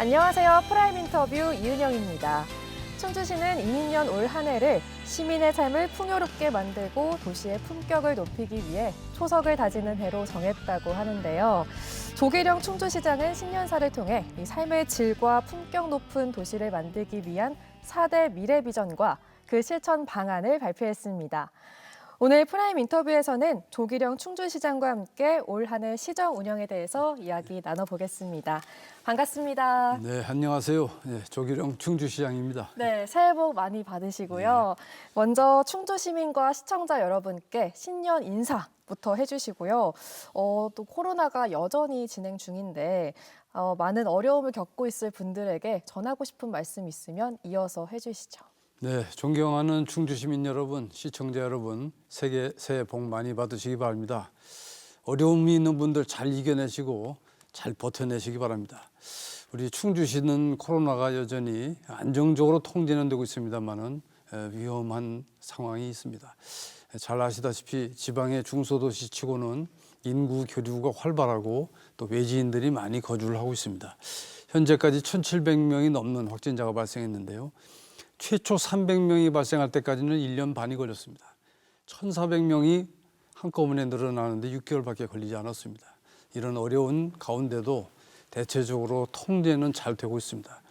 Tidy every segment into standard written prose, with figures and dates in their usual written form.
안녕하세요. 프라임 인터뷰 이은영입니다. 충주시는 이민년 올 한 해를 시민의 삶을 풍요롭게 만들고 도시의 품격을 높이기 위해 초석을 다지는 해로 정했다고 하는데요. 조기령 충주시장은 신년사를 통해 이 삶의 질과 품격 높은 도시를 만들기 위한 4대 미래 비전과 그 실천 방안을 발표했습니다. 오늘 프라임 인터뷰에서는 조기령 충주시장과 함께 올 한 해 시정 운영에 대해서 이야기 나눠보겠습니다. 반갑습니다. 네, 안녕하세요. 네, 조기령 충주시장입니다. 네, 새해 복 많이 받으시고요. 먼저 충주 시민과 시청자 여러분께 신년 인사부터 해주시고요. 또 코로나가 여전히 진행 중인데 많은 어려움을 겪고 있을 분들에게 전하고 싶은 말씀 있으면 이어서 해주시죠. 네, 존경하는 충주 시민 여러분, 시청자 여러분, 새해 복 많이 받으시기 바랍니다. 어려움이 있는 분들 잘 이겨내시고 잘 버텨내시기 바랍니다. 우리 충주시는 코로나가 여전히 안정적으로 통제는 되고 있습니다만은 위험한 상황이 있습니다. 잘 아시다시피 지방의 중소도시 치고는 인구 교류가 활발하고 또 외지인들이 많이 거주를 하고 있습니다. 현재까지 1,700명이 넘는 확진자가 발생했는데요. 최초 300명이 발생할 때까지는 1년 반이 걸렸습니다. 1,400명이 한꺼번에 늘어나는데 6개월밖에 걸리지 않았습니다. 이런 어려운 가운데도 대체적으로 통제는 잘 되고 있습니다.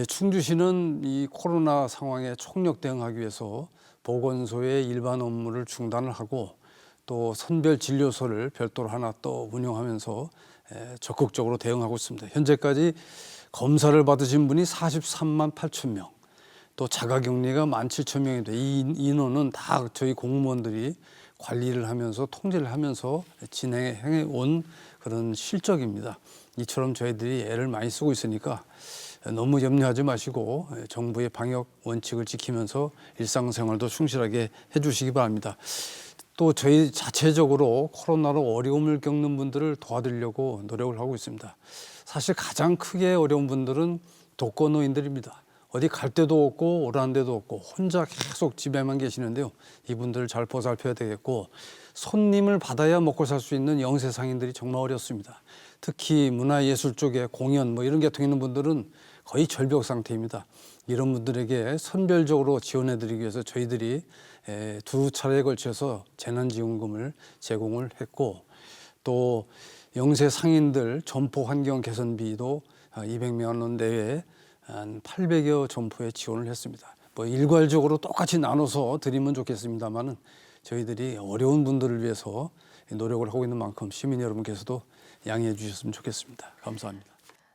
충주시는 이 코로나 상황에 총력 대응하기 위해서 보건소의 일반 업무를 중단을 하고 또 선별 진료소를 별도로 하나 또 운영하면서 적극적으로 대응하고 있습니다. 현재까지 검사를 받으신 분이 43만 8천 명, 또 자가격리가 17,000명인데 이 인원은 다 저희 공무원들이 관리를 하면서 통제를 하면서 진행해 온 그런 실적입니다. 이처럼 저희들이 애를 많이 쓰고 있으니까 너무 염려하지 마시고 정부의 방역 원칙을 지키면서 일상생활도 충실하게 해주시기 바랍니다. 또 저희 자체적으로 코로나로 어려움을 겪는 분들을 도와드리려고 노력을 하고 있습니다. 사실 가장 크게 어려운 분들은 독거노인들입니다. 어디 갈 데도 없고 오라는 데도 없고 혼자 계속 집에만 계시는데요. 이분들을 잘 보살펴야 되겠고 손님을 받아야 먹고 살 수 있는 영세상인들이 정말 어렵습니다. 특히 문화예술 쪽에 공연 이런 계통 있는 분들은 거의 절벽 상태입니다. 이런 분들에게 선별적으로 지원해드리기 위해서 저희들이 두 차례에 걸쳐서 재난지원금을 제공을 했고 또 영세상인들 점포 환경 개선비도 200만 원 내외 한 800여 점포에 지원을 했습니다. 일괄적으로 똑같이 나눠서 드리면 좋겠습니다만은 저희들이 어려운 분들을 위해서 노력을 하고 있는 만큼 시민 여러분께서도 양해해 주셨으면 좋겠습니다. 감사합니다.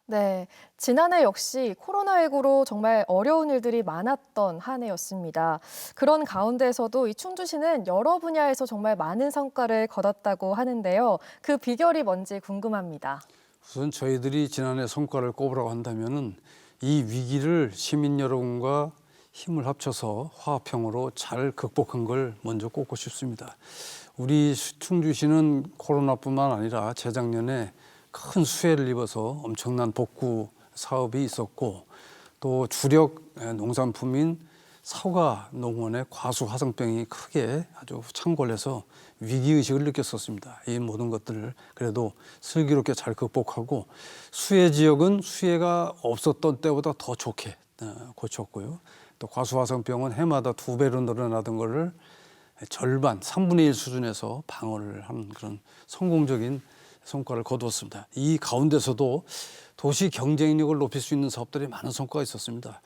네, 지난해 역시 코로나19로 정말 어려운 일들이 많았던 한 해였습니다. 그런 가운데서도 이 충주시는 여러 분야에서 정말 많은 성과를 거뒀다고 하는데요. 그 비결이 뭔지 궁금합니다. 우선 저희들이 지난해 성과를 꼽으라고 한다면은 이 위기를 시민 여러분과 힘을 합쳐서 화합형으로 잘 극복한 걸 먼저 꼽고 싶습니다. 우리 충주시는 코로나뿐만 아니라 재작년에 큰 수해를 입어서 엄청난 복구 사업이 있었고 또 주력 농산품인 사과 농원의 과수 화성병이 크게 아주 창궐 해서 위기의식을 느꼈었습니다. 이 모든 것들을 그래도 슬기롭게 잘 극복하고 수해 지역은 수해가 없었던 때보다 더 좋게 고쳤고요. 또 과수 화성병은 해마다 2배로 늘어나던 거를 절반, 3분의 1 수준에서 방어를 하는 그런 성공적인 성과를 거두었습니다. 이 가운데서도 도시 경쟁력을 높일 수 있는 사업들이 많은 성과가 있었습니다.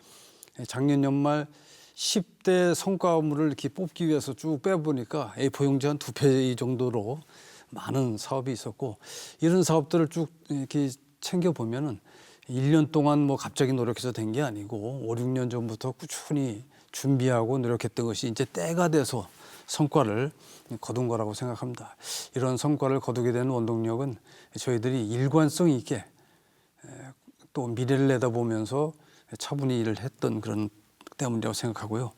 작년 연말 10대 성과물을 이렇게 뽑기 위해서 쭉 빼보니까 A4 용지 한 2페이지 정도로 많은 사업이 있었고 이런 사업들을 쭉 이렇게 챙겨보면은 1년 동안 갑자기 노력해서 된 게 아니고 5, 6년 전부터 꾸준히 준비하고 노력했던 것이 이제 때가 돼서 성과를 거둔 거라고 생각합니다. 이런 성과를 거두게 되는 원동력은 저희들이 일관성 있게 또 미래를 내다보면서 차분히 일을 했던 그런 때문이라고 생각하고요.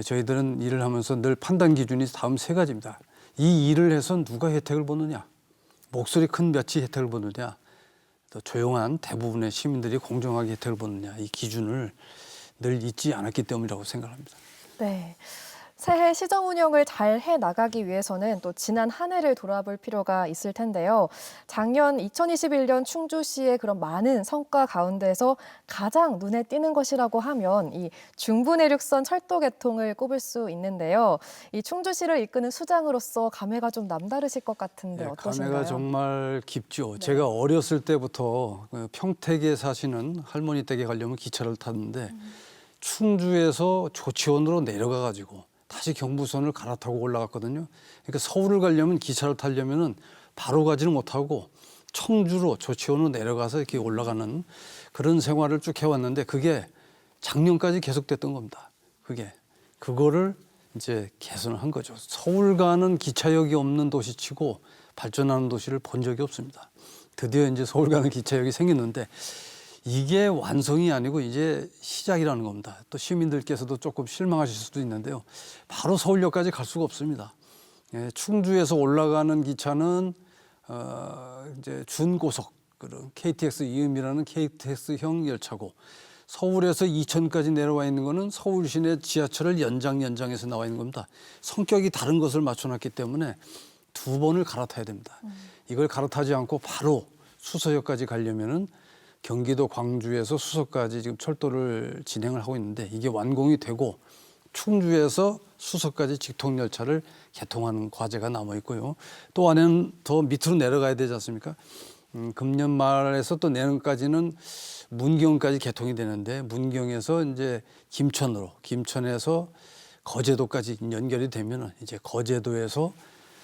저희들은 일을 하면서 늘 판단 기준이 다음 3가지입니다. 이 일을 해서 누가 혜택을 보느냐, 목소리 큰 몇이 혜택을 보느냐, 또 조용한 대부분의 시민들이 공정하게 혜택을 보느냐, 이 기준을 늘 잊지 않았기 때문이라고 생각합니다. 네. 새해 시정 운영을 잘 해 나가기 위해서는 또 지난 한 해를 돌아볼 필요가 있을 텐데요. 작년 2021년 충주시의 그런 많은 성과 가운데서 가장 눈에 띄는 것이라고 하면 이 중부내륙선 철도 개통을 꼽을 수 있는데요. 이 충주시를 이끄는 수장으로서 감회가 좀 남다르실 것 같은데 어떠신가요? 감회가 정말 깊죠. 제가 어렸을 때부터 그 평택에 사시는 할머니 댁에 가려면 기차를 탔는데 충주에서 조치원으로 내려가 가지고 다시 경부선을 갈아타고 올라갔거든요. 그러니까 서울을 가려면 기차를 타려면은 바로 가지는 못하고 청주로 조치원으로 내려가서 이렇게 올라가는 그런 생활을 쭉 해왔는데 그게 작년까지 계속됐던 겁니다. 그거를 이제 개선을 한 거죠. 서울 가는 기차역이 없는 도시치고 발전하는 도시를 본 적이 없습니다. 드디어 이제 서울 가는 기차역이 생겼는데 이게 완성이 아니고 이제 시작이라는 겁니다. 또 시민들께서도 조금 실망하실 수도 있는데요. 바로 서울역까지 갈 수가 없습니다. 충주에서 올라가는 기차는 이제 준고속 그런 KTX 이음이라는 KTX형 열차고 서울에서 이천까지 내려와 있는 거는 서울 시내 지하철을 연장해서 나와 있는 겁니다. 성격이 다른 것을 맞춰놨기 때문에 두 번을 갈아타야 됩니다. 이걸 갈아타지 않고 바로 수서역까지 가려면은 경기도 광주에서 수서까지 지금 철도를 진행을 하고 있는데 이게 완공이 되고 충주에서 수서까지 직통열차를 개통하는 과제가 남아 있고요. 또 안에는 더 밑으로 내려가야 되지 않습니까? 금년 말에서 또 내년까지는 문경까지 개통이 되는데 문경에서 이제 김천에서 거제도까지 연결이 되면은 이제 거제도에서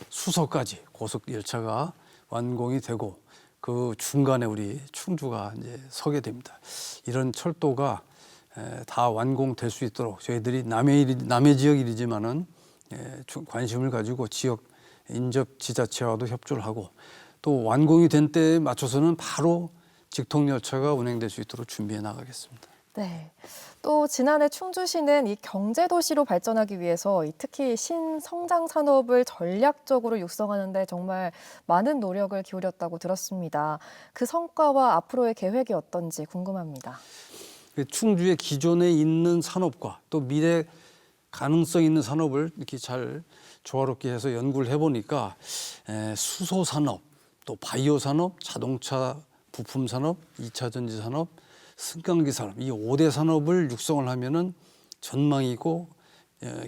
수서까지 고속 열차가 완공이 되고 그 중간에 우리 충주가 이제 서게 됩니다. 이런 철도가 다 완공될 수 있도록 저희들이 남해 지역 일이지만은 관심을 가지고 지역 인접 지자체와도 협조를 하고 또 완공이 된 때에 맞춰서는 바로 직통 열차가 운행될 수 있도록 준비해 나가겠습니다. 네. 또 지난해 충주시는 이 경제도시로 발전하기 위해서 특히 신성장 산업을 전략적으로 육성하는 데 정말 많은 노력을 기울였다고 들었습니다. 그 성과와 앞으로의 계획이 어떤지 궁금합니다. 충주의 기존에 있는 산업과 또 미래 가능성 있는 산업을 이렇게 잘 조화롭게 해서 연구를 해보니까 수소 산업, 또 바이오 산업, 자동차 부품 산업, 2차 전지 산업, 승강기 산업 이 5대 산업을 육성을 하면은 전망이 있고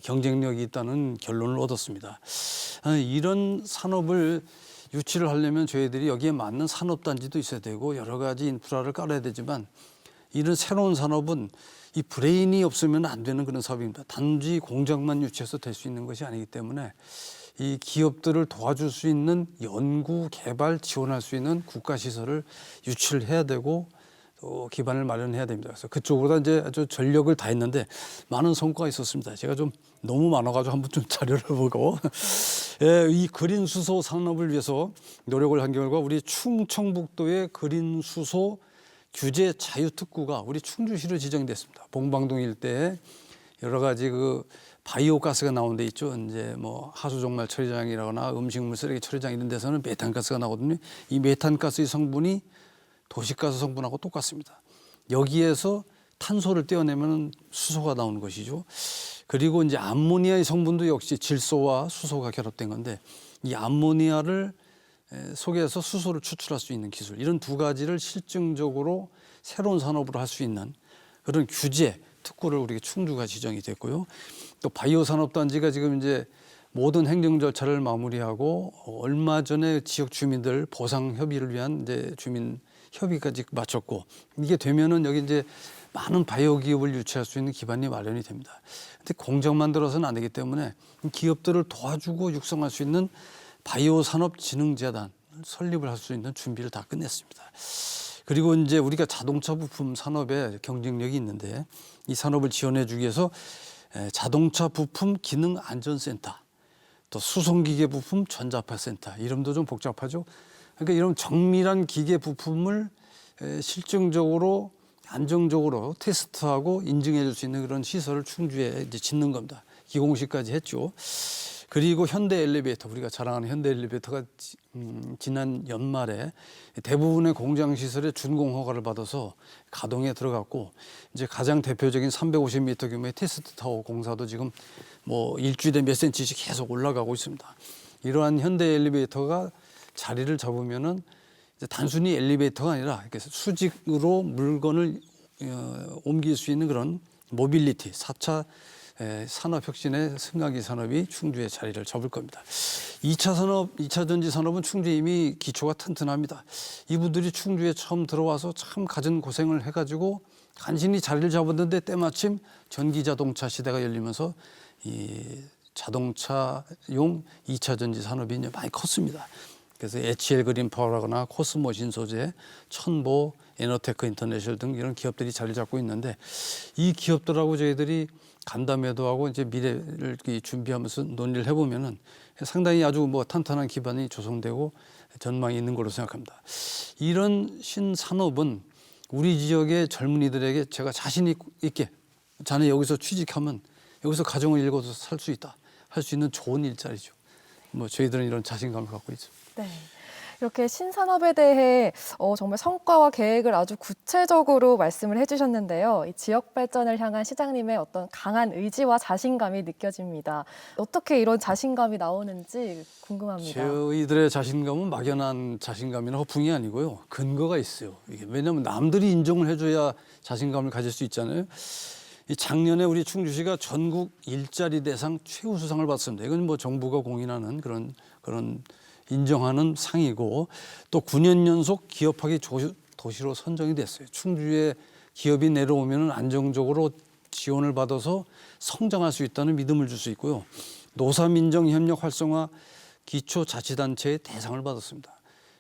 경쟁력이 있다는 결론을 얻었습니다. 이런 산업을 유치를 하려면 저희들이 여기에 맞는 산업단지도 있어야 되고 여러 가지 인프라를 깔아야 되지만 이런 새로운 산업은 이 브레인이 없으면 안 되는 그런 사업입니다. 단지 공장만 유치해서 될 수 있는 것이 아니기 때문에 이 기업들을 도와줄 수 있는 연구, 개발, 지원할 수 있는 국가시설을 유치를 해야 되고 또 기반을 마련해야 됩니다. 그래서 그쪽으로 이제 아주 전력을 다했는데 많은 성과가 있었습니다. 제가 좀 너무 많아가지고 한번 좀 자료를 보고 이 그린 수소 산업을 위해서 노력을 한 결과 우리 충청북도의 그린 수소 규제 자유특구가 우리 충주시로 지정됐습니다. 봉방동 일대에 여러 가지 그 바이오 가스가 나오는 데 있죠. 이제 뭐 하수종말 처리장이라거나 음식물 쓰레기 처리장 이런 데서는 메탄가스가 나거든요. 이 메탄가스의 성분이 도시가스 성분하고 똑같습니다. 여기에서 탄소를 떼어내면 수소가 나오는 것이죠. 그리고 이제 암모니아의 성분도 역시 질소와 수소가 결합된 건데 이 암모니아를 속에서 수소를 추출할 수 있는 기술 이런 두 가지를 실증적으로 새로운 산업으로 할 수 있는 그런 규제 특구를 우리 충주가 지정이 됐고요. 또 바이오 산업단지가 지금 이제 모든 행정 절차를 마무리하고 얼마 전에 지역 주민들 보상 협의를 위한 이제 주민 협의까지 마쳤고 이게 되면은 여기 이제 많은 바이오 기업을 유치할 수 있는 기반이 마련이 됩니다. 근데 공장 만들어서는 안 되기 때문에 기업들을 도와주고 육성할 수 있는 바이오 산업 진흥재단 설립을 할 수 있는 준비를 다 끝냈습니다. 그리고 이제 우리가 자동차 부품 산업에 경쟁력이 있는데 이 산업을 지원해 주기 위해서 자동차 부품 기능 안전센터 또 수송기계 부품 전자파센터 이름도 좀 복잡하죠. 그러니까 이런 정밀한 기계 부품을 실증적으로 안정적으로 테스트하고 인증해 줄 수 있는 그런 시설을 충주에 이제 짓는 겁니다. 기공식까지 했죠. 그리고 현대 엘리베이터, 우리가 자랑하는 현대 엘리베이터가 지난 연말에 대부분의 공장 시설에 준공 허가를 받아서 가동에 들어갔고, 이제 가장 대표적인 350m 규모의 테스트 타워 공사도 지금 뭐 일주일에 몇 센치씩 계속 올라가고 있습니다. 이러한 현대 엘리베이터가 자리를 잡으면은 이제 단순히 엘리베이터가 아니라 이렇게 수직으로 물건을 옮길 수 있는 그런 모빌리티, 4차 산업혁신의 승강기 산업이 충주에 자리를 잡을 겁니다. 2차 산업, 2차 전지 산업은 충주에 이미 기초가 튼튼합니다. 이분들이 충주에 처음 들어와서 참 갖은 고생을 해가지고 간신히 자리를 잡았는데 때마침 전기자동차 시대가 열리면서 이 자동차용 2차 전지 산업이 이제 많이 컸습니다. 그래서 HL 그린파워라거나 코스모 신소재, 천보, 에너테크 인터내셔널 등 이런 기업들이 자리 잡고 있는데, 이 기업들하고 저희들이 간담회도 하고 이제 미래를 준비하면서 논의를 해보면은 상당히 아주 뭐 탄탄한 기반이 조성되고 전망이 있는 걸로 생각합니다. 이런 신산업은 우리 지역의 젊은이들에게 제가 자신 있게 자네 여기서 취직하면 여기서 가정을 일궈서 살 수 있다, 할 수 있는 좋은 일자리죠. 뭐 저희들은 이런 자신감을 갖고 있죠. 네. 이렇게 신산업에 대해 정말 성과와 계획을 아주 구체적으로 말씀을 해주셨는데요. 이 지역 발전을 향한 시장님의 어떤 강한 의지와 자신감이 느껴집니다. 어떻게 이런 자신감이 나오는지 궁금합니다. 저희들의 자신감은 막연한 자신감이나 허풍이 아니고요. 근거가 있어요. 이게 왜냐하면 남들이 인정을 해줘야 자신감을 가질 수 있잖아요. 이 작년에 우리 충주시가 전국 일자리 대상 최우수상을 받습니다. 이건 뭐 정부가 공인하는 그런 인정하는 상이고, 또 9년 연속 기업하기 도시로 선정이 됐어요. 충주에 기업이 내려오면 안정적으로 지원을 받아서 성장할 수 있다는 믿음을 줄 수 있고요. 노사민정협력 활성화 기초자치단체의 대상을 받았습니다.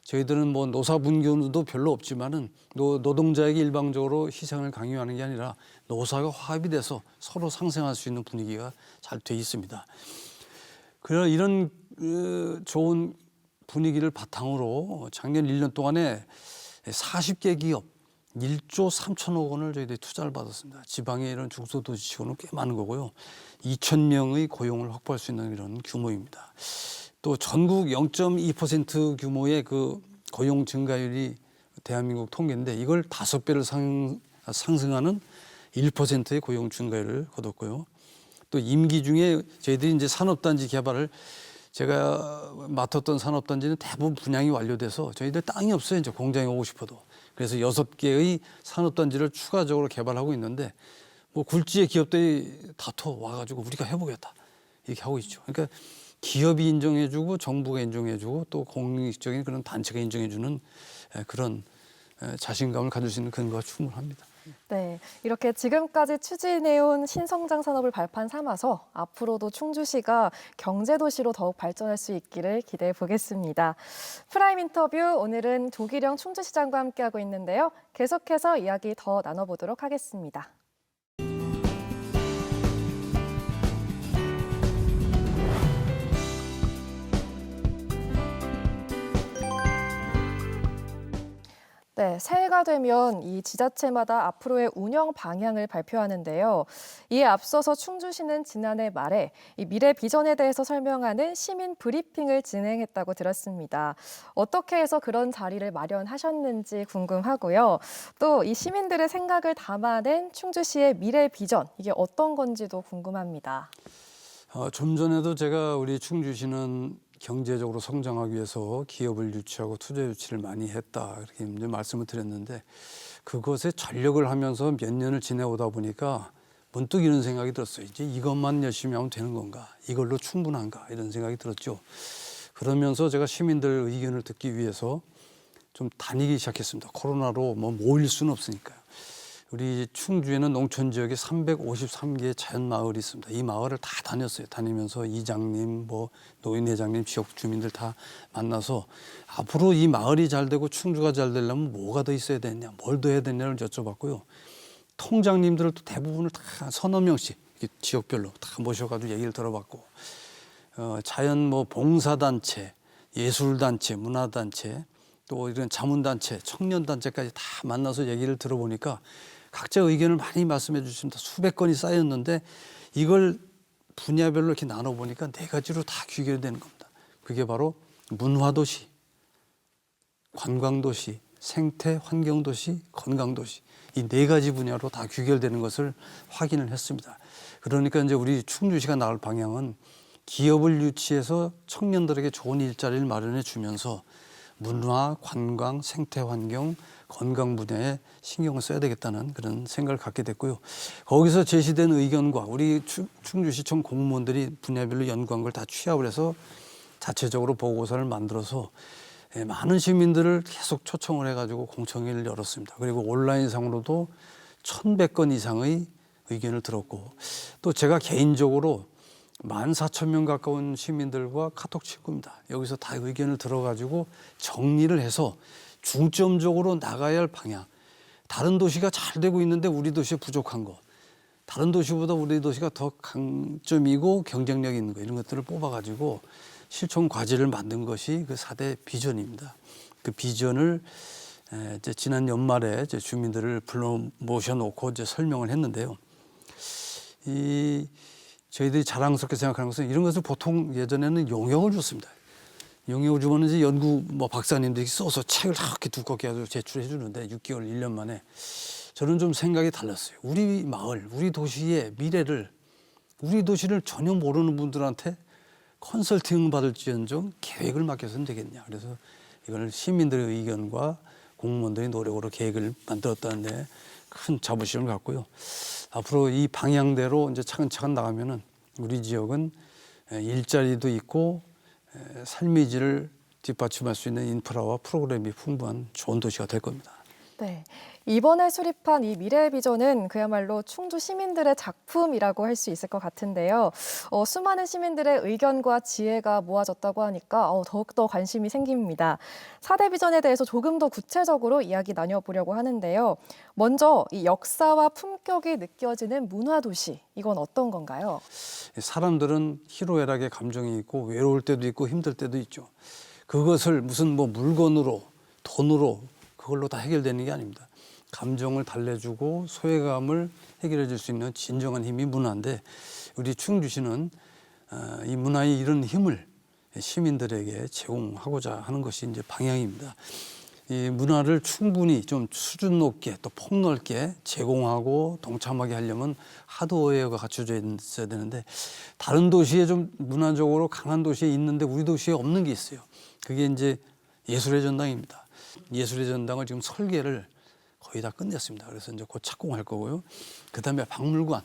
저희들은 뭐 노사분교도 별로 없지만은 노동자에게 일방적으로 희생을 강요하는 게 아니라 노사가 화합이 돼서 서로 상생할 수 있는 분위기가 잘 돼 있습니다. 그러나 이런 좋은 분위기를 바탕으로 작년 1년 동안에 40개 기업 1조 3천억 원을 저희들이 투자를 받았습니다. 지방의 이런 중소도시치고는 꽤 많은 거고요. 2,000명의 고용을 확보할 수 있는 이런 규모입니다. 또 전국 0.2% 규모의 그 고용 증가율이 대한민국 통계인데, 이걸 5배를 상승하는 1%의 고용 증가율을 거뒀고요. 또 임기 중에 저희들이 이제 산업단지 개발을, 제가 맡았던 산업단지는 대부분 분양이 완료돼서 저희들 땅이 없어요. 이제 공장에 오고 싶어도. 그래서 6개의 산업단지를 추가적으로 개발하고 있는데, 뭐 굴지의 기업들이 다퉈 와가지고 우리가 해보겠다 이렇게 하고 있죠. 그러니까 기업이 인정해주고 정부가 인정해주고 또 공익적인 그런 단체가 인정해주는 그런 자신감을 가질 수 있는 근거가 충분합니다. 네, 이렇게 지금까지 추진해온 신성장 산업을 발판 삼아서 앞으로도 충주시가 경제도시로 더욱 발전할 수 있기를 기대해 보겠습니다. 프라임 인터뷰, 오늘은 조기령 충주시장과 함께하고 있는데요. 계속해서 이야기 더 나눠보도록 하겠습니다. 네, 새해가 되면 이 지자체마다 앞으로의 운영 방향을 발표하는데요. 이에 앞서서 충주시는 지난해 말에 이 미래 비전에 대해서 설명하는 시민 브리핑을 진행했다고 들었습니다. 어떻게 해서 그런 자리를 마련하셨는지 궁금하고요. 또 이 시민들의 생각을 담아낸 충주시의 미래 비전, 이게 어떤 건지도 궁금합니다. 좀 전에도 제가 우리 충주시는 경제적으로 성장하기 위해서 기업을 유치하고 투자 유치를 많이 했다, 이렇게 이제 말씀을 드렸는데, 그것에 전력을 하면서 몇 년을 지내오다 보니까 문득 이런 생각이 들었어요. 이제 이것만 열심히 하면 되는 건가? 이걸로 충분한가? 이런 생각이 들었죠. 그러면서 제가 시민들 의견을 듣기 위해서 좀 다니기 시작했습니다. 코로나로 뭐 모일 수는 없으니까요. 우리 충주에는 농촌 지역에 353개의 자연 마을이 있습니다. 이 마을을 다 다녔어요. 다니면서 이장님, 뭐 노인회장님, 지역 주민들 다 만나서 앞으로 이 마을이 잘 되고 충주가 잘 되려면 뭐가 더 있어야 되냐, 뭘 더 해야 되냐를 여쭤봤고요. 통장님들을 또 대부분을 다 서너 명씩 지역별로 다 모셔가지고 얘기를 들어봤고, 자연 뭐 봉사단체, 예술단체, 문화단체, 또 이런 자문단체, 청년단체까지 다 만나서 얘기를 들어보니까 각자 의견을 많이 말씀해 주십니다. 수백 건이 쌓였는데 이걸 분야별로 이렇게 나눠보니까 네 가지로 다 귀결되는 겁니다. 그게 바로 문화도시, 관광도시, 생태 환경도시, 건강도시, 이 네 가지 분야로 다 귀결되는 것을 확인을 했습니다. 그러니까 이제 우리 충주시가 나갈 방향은 기업을 유치해서 청년들에게 좋은 일자리를 마련해 주면서 문화, 관광, 생태 환경, 건강 분야에 신경을 써야 되겠다는 그런 생각을 갖게 됐고요. 거기서 제시된 의견과 우리 충주시청 공무원들이 분야별로 연구한 걸 다 취합을 해서 자체적으로 보고서를 만들어서 많은 시민들을 계속 초청을 해가지고 공청회를 열었습니다. 그리고 온라인상으로도 1,100건 이상의 의견을 들었고, 또 제가 개인적으로 14,000명 가까운 시민들과 카톡 친구입니다. 여기서 다 의견을 들어가지고 정리를 해서 중점적으로 나가야 할 방향, 다른 도시가 잘 되고 있는데 우리 도시에 부족한 거, 다른 도시보다 우리 도시가 더 강점이고 경쟁력 있는 거, 이런 것들을 뽑아가지고 실천 과제를 만든 것이 그 4대 비전입니다. 그 비전을 이제 지난 연말에 이제 주민들을 불러 모셔놓고 이제 설명을 했는데요. 저희들이 자랑스럽게 생각하는 것은 이런 것을 보통 예전에는 용역을 줬습니다. 용역을 주면 이제 연구 박사님들이 써서 책을 이렇게 두껍게 해서 제출해 주는데 6개월, 1년 만에 저는 좀 생각이 달랐어요. 우리 마을, 우리 도시의 미래를, 우리 도시를 전혀 모르는 분들한테 컨설팅 받을지언정 계획을 맡겨서는 되겠냐. 그래서 이걸 시민들의 의견과 공무원들의 노력으로 계획을 만들었다는데 큰 자부심을 갖고요. 앞으로 이 방향대로 이제 차근차근 나가면은 우리 지역은 일자리도 있고 삶의 질을 뒷받침할 수 있는 인프라와 프로그램이 풍부한 좋은 도시가 될 겁니다. 네, 이번에 수립한 이 미래의 비전은 그야말로 충주 시민들의 작품이라고 할 수 있을 것 같은데요. 수많은 시민들의 의견과 지혜가 모아졌다고 하니까 더욱더 관심이 생깁니다. 4대 비전에 대해서 조금 더 구체적으로 이야기 나눠보려고 하는데요. 먼저 이 역사와 품격이 느껴지는 문화도시, 이건 어떤 건가요? 사람들은 희로애락의 감정이 있고 외로울 때도 있고 힘들 때도 있죠. 그것을 무슨 뭐 물건으로, 돈으로 그걸로 다 해결되는 게 아닙니다. 감정을 달래주고 소외감을 해결해 줄 수 있는 진정한 힘이 문화인데, 우리 충주시는 이 문화의 이런 힘을 시민들에게 제공하고자 하는 것이 이제 방향입니다. 이 문화를 충분히 좀 수준 높게 또 폭넓게 제공하고 동참하게 하려면 하드웨어가 갖춰져 있어야 되는데, 다른 도시에 좀 문화적으로 강한 도시에 있는데 우리 도시에 없는 게 있어요. 그게 이제 예술의 전당입니다. 예술의 전당을 지금 설계를 거의 다 끝냈습니다. 그래서 이제 곧 착공할 거고요. 그다음에 박물관,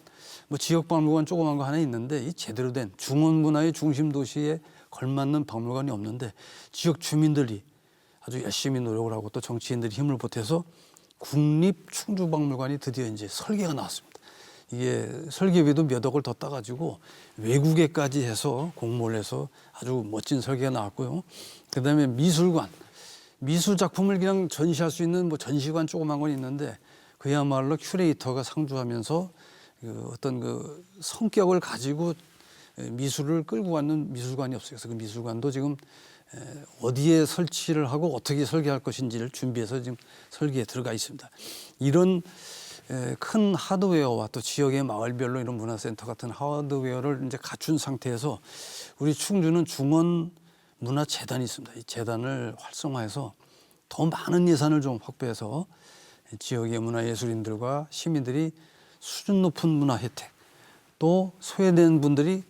뭐 지역 박물관 조그만 거 하나 있는데 이 제대로 된 중원 문화의 중심 도시에 걸맞는 박물관이 없는데, 지역 주민들이 아주 열심히 노력을 하고 또 정치인들이 힘을 보태서 국립 충주박물관이 드디어 이제 설계가 나왔습니다. 이게 설계비도 몇 억을 더 따가지고 외국에까지 해서 공모를 해서 아주 멋진 설계가 나왔고요. 그다음에 미술관, 미술 작품을 그냥 전시할 수 있는 뭐 전시관 조그만 건 있는데 그야말로 큐레이터가 상주하면서 그 어떤 그 성격을 가지고 미술을 끌고 가는 미술관이 없어요. 그래서 그 미술관도 지금 어디에 설치를 하고 어떻게 설계할 것인지를 준비해서 지금 설계에 들어가 있습니다. 이런 큰 하드웨어와 또 지역의 마을별로 이런 문화센터 같은 하드웨어를 이제 갖춘 상태에서 우리 충주는 중원 문화재단이 있습니다. 이 재단을 활성화해서 더 많은 예산을 좀 확보해서 지역의 문화예술인들과 시민들이 수준 높은 문화 혜택, 또 소외된 분들이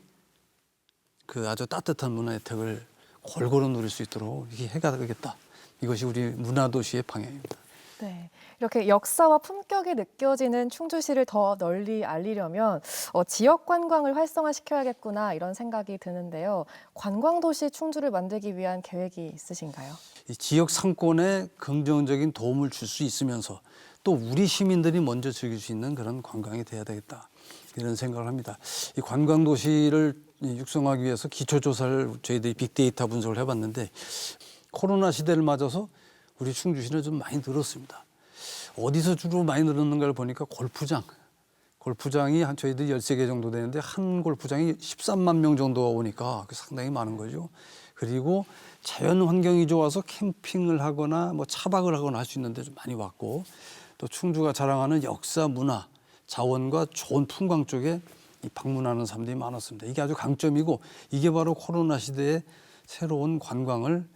그 아주 따뜻한 문화 혜택을 골고루 누릴 수 있도록 이렇게 해가겠다. 이것이 우리 문화도시의 방향입니다. 네, 이렇게 역사와 품격이 느껴지는 충주시를 더 널리 알리려면 지역 관광을 활성화시켜야겠구나, 이런 생각이 드는데요. 관광도시 충주를 만들기 위한 계획이 있으신가요? 이 지역 상권에 긍정적인 도움을 줄 수 있으면서 또 우리 시민들이 먼저 즐길 수 있는 그런 관광이 돼야 되겠다, 이런 생각을 합니다. 이 관광도시를 육성하기 위해서 기초조사를 저희들이 빅데이터 분석을 해봤는데, 코로나 시대를 맞아서 우리 충주시는 좀 많이 늘었습니다. 어디서 주로 많이 늘었는가를 보니까 골프장이 한 저희들이 13개 정도 되는데 한 골프장이 13만 명 정도가 오니까 상당히 많은 거죠. 그리고 자연 환경이 좋아서 캠핑을 하거나 뭐 차박을 하거나 할 수 있는데 좀 많이 왔고, 또 충주가 자랑하는 역사, 문화, 자원과 좋은 풍광 쪽에 방문하는 사람들이 많았습니다. 이게 아주 강점이고 이게 바로 코로나 시대에 새로운 관광을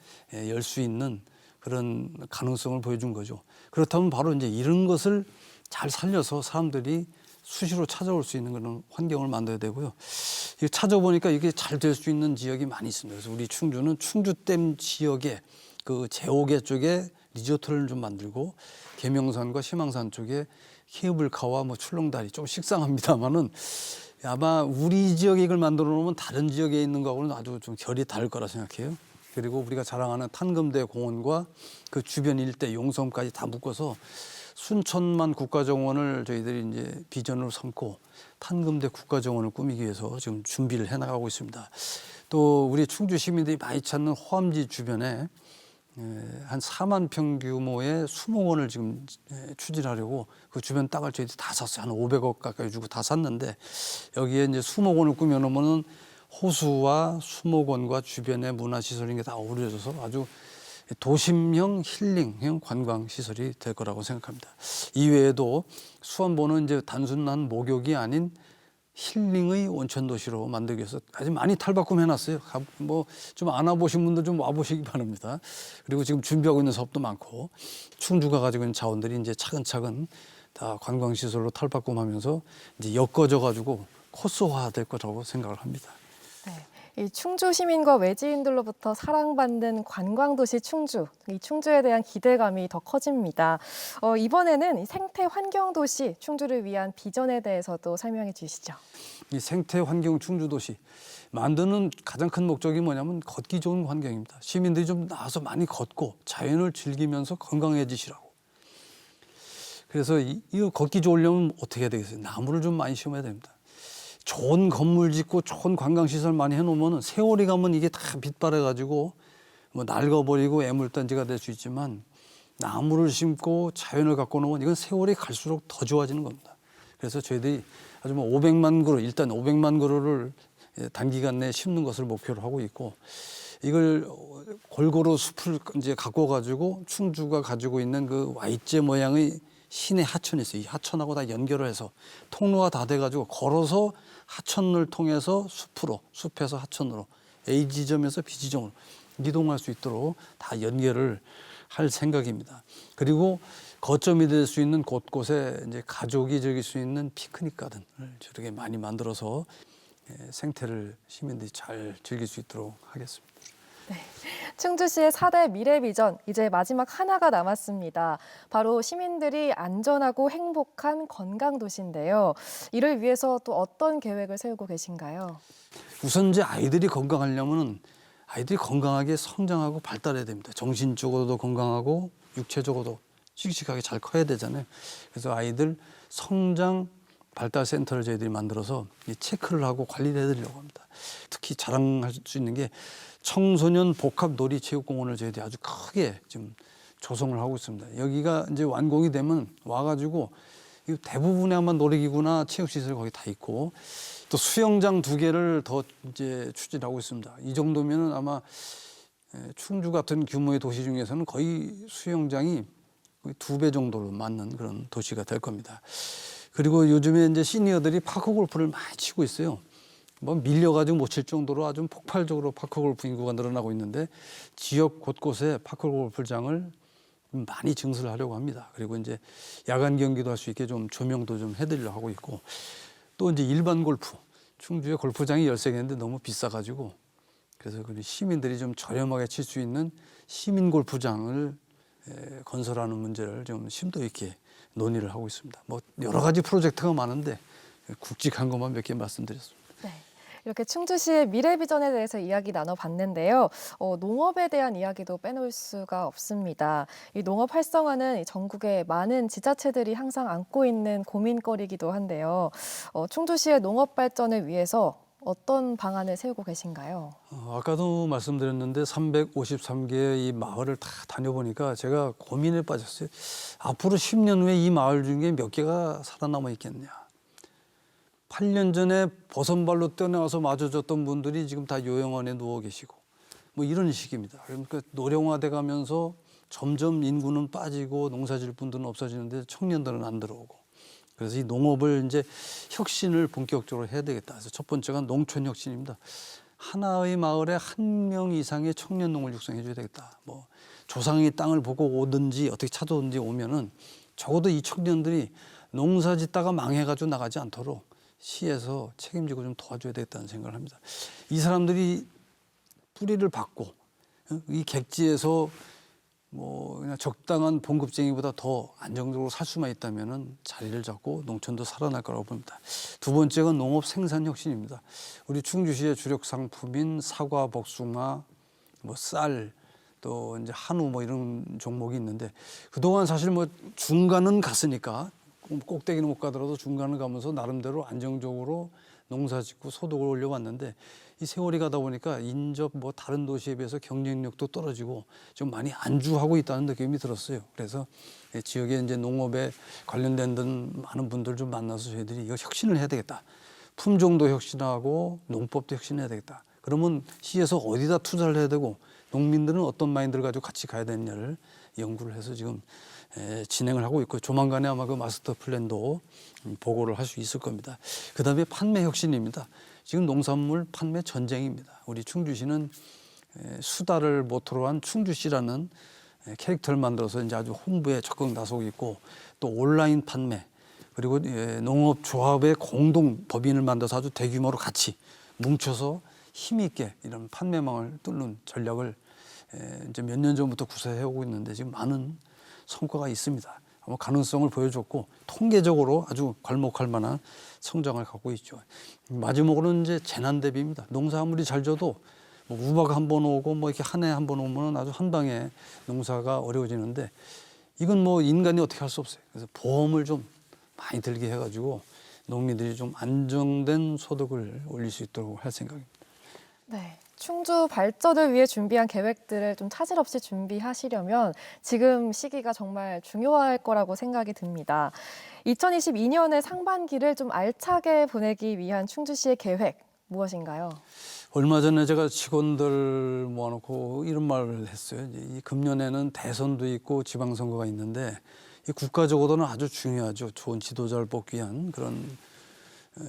열 수 있는 그런 가능성을 보여준 거죠. 그렇다면 바로 이제 이런 것을 잘 살려서 사람들이 수시로 찾아올 수 있는 그런 환경을 만들어야 되고요. 이거 찾아보니까 이게 잘 될 수 있는 지역이 많이 있습니다. 그래서 우리 충주는 충주댐 지역에 그 제오개 쪽에 리조트를 좀 만들고 계명산과 심항산 쪽에 케이블카와 뭐 출렁다리 좀 식상합니다만은 아마 우리 지역에 이걸 만들어 놓으면 다른 지역에 있는 거하고는 아주 좀 결이 다를 거라 생각해요. 그리고 우리가 자랑하는 탄금대 공원과 그 주변 일대 용섬까지 다 묶어서 순천만 국가정원을 저희들이 이제 비전으로 삼고 탄금대 국가정원을 꾸미기 위해서 지금 준비를 해나가고 있습니다. 또 우리 충주 시민들이 많이 찾는 호암지 주변에 한 4만 평 규모의 수목원을 지금 추진하려고 그 주변 땅을 저희들이 다 샀어요. 한 500억 가까이 주고 다 샀는데 여기에 이제 수목원을 꾸며놓으면은 호수와 수목원과 주변의 문화시설인 게 다 어우러져서 아주 도심형 힐링형 관광시설이 될 거라고 생각합니다. 이외에도 수원보는 이제 단순한 목욕이 아닌 힐링의 온천 도시로 만들기 위해서 아주 많이 탈바꿈 해놨어요. 뭐 좀 안 와보신 분들 좀 와보시기 바랍니다. 그리고 지금 준비하고 있는 사업도 많고 충주가 가지고 있는 자원들이 이제 차근차근 다 관광시설로 탈바꿈하면서 이제 엮어져 가지고 코스화 될 거라고 생각을 합니다. 이 충주 시민과 외지인들로부터 사랑받는 관광도시 충주, 이 충주에 대한 기대감이 더 커집니다. 이번에는 이 생태 환경도시 충주를 위한 비전에 대해서도 설명해 주시죠. 이 생태 환경 충주 도시 만드는 가장 큰 목적이 뭐냐면 걷기 좋은 환경입니다. 시민들이 좀 나와서 많이 걷고 자연을 즐기면서 건강해지시라고. 그래서 이거 걷기 좋으려면 어떻게 해야 되겠어요? 나무를 좀 많이 심어야 됩니다. 좋은 건물 짓고 좋은 관광시설 많이 해놓으면 세월이 가면 이게 다 빛바래가지고 뭐 낡아버리고 애물단지가 될 수 있지만 나무를 심고 자연을 갖고 놓으면 이건 세월이 갈수록 더 좋아지는 겁니다. 그래서 저희들이 아주 뭐 500만 그루, 일단 500만 그루를 단기간 내에 심는 것을 목표로 하고 있고 이걸 골고루 숲을 이제 갖고 가지고 충주가 가지고 있는 그 Y자 모양의 시내 하천이 있어요. 이 하천하고 다 연결을 해서 통로가 다 돼가지고 걸어서 하천을 통해서 숲으로, 숲에서 하천으로 A 지점에서 B 지점으로 이동할 수 있도록 다 연결을 할 생각입니다. 그리고 거점이 될 수 있는 곳곳에 이제 가족이 즐길 수 있는 피크닉 가든을 저렇게 많이 만들어서 생태를 시민들이 잘 즐길 수 있도록 하겠습니다. 네. 충주시의 4대 미래 비전, 이제 마지막 하나가 남았습니다. 바로 시민들이 안전하고 행복한 건강 도시인데요. 이를 위해서 또 어떤 계획을 세우고 계신가요? 우선 이제 아이들이 건강하려면 아이들이 건강하게 성장하고 발달해야 됩니다. 정신적으로도 건강하고 육체적으로도 씩씩하게 잘 커야 되잖아요. 그래서 아이들 성장 발달 센터를 저희들이 만들어서 체크를 하고 관리를 해드리려고 합니다. 특히 자랑할 수 있는 게 청소년 복합 놀이체육공원을 저희들이 아주 크게 지금 조성을 하고 있습니다. 여기가 이제 완공이 되면 와가지고 대부분의 아마 놀이기구나 체육시설 거기 다 있고 또 수영장 2개를 더 이제 추진하고 있습니다. 이 정도면은 아마 충주 같은 규모의 도시 중에서는 거의 수영장이 2배 정도로 맞는 그런 도시가 될 겁니다. 그리고 요즘에 이제 시니어들이 파크 골프를 많이 치고 있어요. 뭐 밀려가지고 못 칠 정도로 아주 폭발적으로 파크 골프 인구가 늘어나고 있는데 지역 곳곳에 파크 골프장을 많이 증설을 하려고 합니다. 그리고 이제 야간 경기도 할 수 있게 좀 조명도 좀 해드리려고 하고 있고 또 이제 일반 골프 충주에 골프장이 13개인데 너무 비싸가지고 그래서 시민들이 좀 저렴하게 칠 수 있는 시민 골프장을 건설하는 문제를 좀 심도 있게 논의를 하고 있습니다. 뭐 여러 가지 프로젝트가 많은데 굵직한 것만 몇 개 말씀드렸습니다. 네. 이렇게 충주시의 미래 비전에 대해서 이야기 나눠봤는데요. 농업에 대한 이야기도 빼놓을 수가 없습니다. 이 농업 활성화는 전국의 많은 지자체들이 항상 안고 있는 고민거리이기도 한데요. 충주시의 농업 발전을 위해서 어떤 방안을 세우고 계신가요? 아까도 말씀드렸는데 353개의 이 마을을 다 다녀보니까 제가 고민에 빠졌어요. 앞으로 10년 후에 이 마을 중에 몇 개가 살아남아 있겠냐. 8년 전에 버선발로 뛰어나와서 맞아줬던 분들이 지금 다 요양원에 누워 계시고 뭐 이런 식입니다. 그러니까 노령화돼 가면서 점점 인구는 빠지고 농사질 분들은 없어지는데 청년들은 안 들어오고 그래서 이 농업을 이제 혁신을 본격적으로 해야 되겠다. 그래서 첫 번째가 농촌 혁신입니다. 하나의 마을에 한 명 이상의 청년 농을 육성해 줘야 되겠다. 뭐 조상의 땅을 보고 오든지 어떻게 찾아오든지 오면은 적어도 이 청년들이 농사 짓다가 망해가지고 나가지 않도록 시에서 책임지고 좀 도와줘야 되겠다는 생각을 합니다. 이 사람들이 뿌리를 받고 이 객지에서 뭐 그냥 적당한 봉급쟁이보다 더 안정적으로 살 수만 있다면은 자리를 잡고 농촌도 살아날 거라고 봅니다. 두 번째가 농업 생산 혁신입니다. 우리 충주시의 주력 상품인 사과, 복숭아, 뭐 쌀, 또 이제 한우 뭐 이런 종목이 있는데 그동안 사실 뭐 중간은 갔으니까 꼭대기는 못 가더라도 중간을 가면서 나름대로 안정적으로 농사 짓고 소득을 올려왔는데 이 세월이 가다 보니까 인접 뭐 다른 도시에 비해서 경쟁력도 떨어지고 좀 많이 안주하고 있다는 느낌이 들었어요. 그래서 지역에 이제 농업에 관련된 많은 분들 좀 만나서 저희들이 이거 혁신을 해야 되겠다. 품종도 혁신하고 농법도 혁신해야 되겠다. 그러면 시에서 어디다 투자를 해야 되고 농민들은 어떤 마인드를 가지고 같이 가야 되느냐를 연구를 해서 지금 진행을 하고 있고 조만간에 아마 그 마스터 플랜도 보고를 할 수 있을 겁니다. 그다음에 판매 혁신입니다. 지금 농산물 판매 전쟁입니다. 우리 충주시는 수다를 모토로 한 충주시라는 캐릭터를 만들어서 이제 아주 홍보에 적극 나서고 있고 또 온라인 판매 그리고 농업조합의 공동 법인을 만들어서 아주 대규모로 같이 뭉쳐서 힘 있게 이런 판매망을 뚫는 전략을 이제 몇 년 전부터 구사해 오고 있는데 지금 많은 성과가 있습니다. 아마 가능성을 보여줬고 통계적으로 아주 괄목할 만한 성장을 갖고 있죠. 마지막으로는 이제 재난 대비입니다. 농사 아무리 잘 져도 뭐 우박 한 번 오고 뭐 이렇게 한 해 한 번 오면 아주 한 방에 농사가 어려워지는데 이건 뭐 인간이 어떻게 할 수 없어요. 그래서 보험을 좀 많이 들게 해가지고 농민들이 좀 안정된 소득을 올릴 수 있도록 할 생각입니다. 네. 충주 발전을 위해 준비한 계획들을 좀 차질 없이 준비하시려면 지금 시기가 정말 중요할 거라고 생각이 듭니다. 2022년의 상반기를 좀 알차게 보내기 위한 충주시의 계획 무엇인가요? 얼마 전에 제가 직원들 모아놓고 이런 말을 했어요. 이 금년에는 대선도 있고 지방선거가 있는데 이 국가적으로는 아주 중요하죠. 좋은 지도자를 뽑기 위한 그런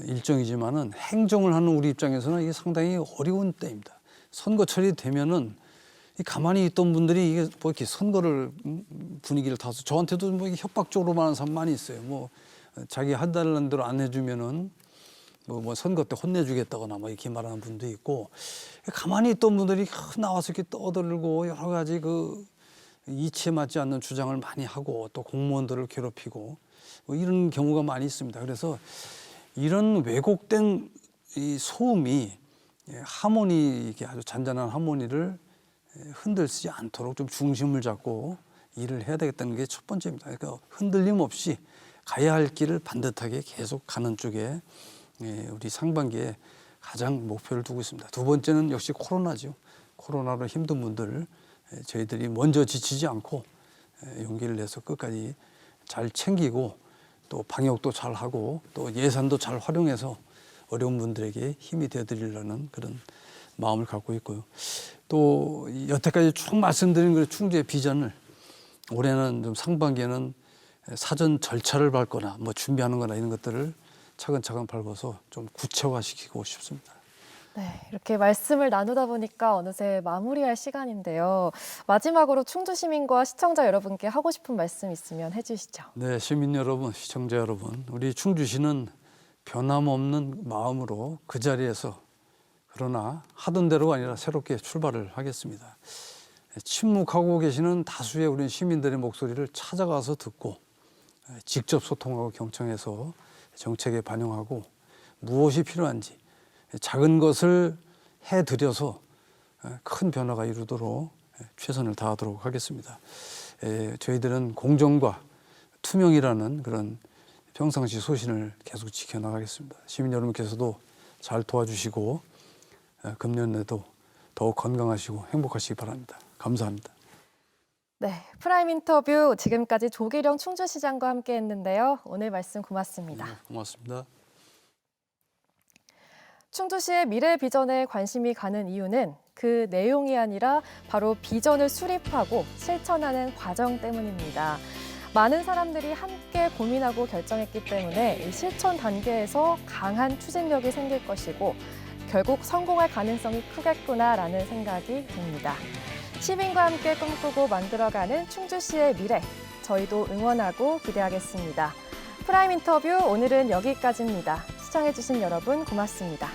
일정이지만은 행정을 하는 우리 입장에서는 이게 상당히 어려운 때입니다. 선거철이 되면은 가만히 있던 분들이 이게 뭐 이렇게 선거를 분위기를 타서 저한테도 뭐 이게 협박적으로 말하는 사람 많이 있어요. 뭐 자기 한 달난 대로 안 해주면은 뭐 선거 때 혼내주겠다거나 뭐 이렇게 말하는 분도 있고 가만히 있던 분들이 나와서 이렇게 떠들고 여러 가지 그 이치에 맞지 않는 주장을 많이 하고 또 공무원들을 괴롭히고 뭐 이런 경우가 많이 있습니다. 그래서 이런 왜곡된 이 소음이 하모니 이게 아주 잔잔한 하모니를 흔들지 않도록 좀 중심을 잡고 일을 해야 되겠다는 게 첫 번째입니다. 그러니까 흔들림 없이 가야 할 길을 반듯하게 계속 가는 쪽에 우리 상반기에 가장 목표를 두고 있습니다. 두 번째는 역시 코로나죠. 코로나로 힘든 분들 저희들이 먼저 지치지 않고 용기를 내서 끝까지 잘 챙기고 또 방역도 잘 하고 또 예산도 잘 활용해서 어려운 분들에게 힘이 되어드리려는 그런 마음을 갖고 있고요. 또 여태까지 쭉 말씀드린 그 충주의 비전을 올해는 좀 상반기에는 사전 절차를 밟거나 뭐 준비하는 거나 이런 것들을 차근차근 밟아서 좀 구체화시키고 싶습니다. 네, 이렇게 말씀을 나누다 보니까 어느새 마무리할 시간인데요. 마지막으로 충주 시민과 시청자 여러분께 하고 싶은 말씀 있으면 해주시죠. 네, 시민 여러분, 시청자 여러분, 우리 충주시는 변함없는 마음으로 그 자리에서 그러나 하던 대로가 아니라 새롭게 출발을 하겠습니다. 침묵하고 계시는 다수의 우리 시민들의 목소리를 찾아가서 듣고 직접 소통하고 경청해서 정책에 반영하고 무엇이 필요한지 작은 것을 해드려서 큰 변화가 이루도록 최선을 다하도록 하겠습니다. 저희들은 공정과 투명이라는 그런 평상시 소신을 계속 지켜나가겠습니다. 시민 여러분께서도 잘 도와주시고 금년에도 더욱 건강하시고 행복하시기 바랍니다. 감사합니다. 네, 프라임 인터뷰 지금까지 조기령 충주시장과 함께 했는데요. 오늘 말씀 고맙습니다. 네, 고맙습니다. 충주시의 미래 비전에 관심이 가는 이유는 그 내용이 아니라 바로 비전을 수립하고 실천하는 과정 때문입니다. 많은 사람들이 함께 고민하고 결정했기 때문에 이 실천 단계에서 강한 추진력이 생길 것이고 결국 성공할 가능성이 크겠구나라는 생각이 듭니다. 시민과 함께 꿈꾸고 만들어가는 충주시의 미래, 저희도 응원하고 기대하겠습니다. 프라임 인터뷰 오늘은 여기까지입니다. 시청해주신 여러분 고맙습니다.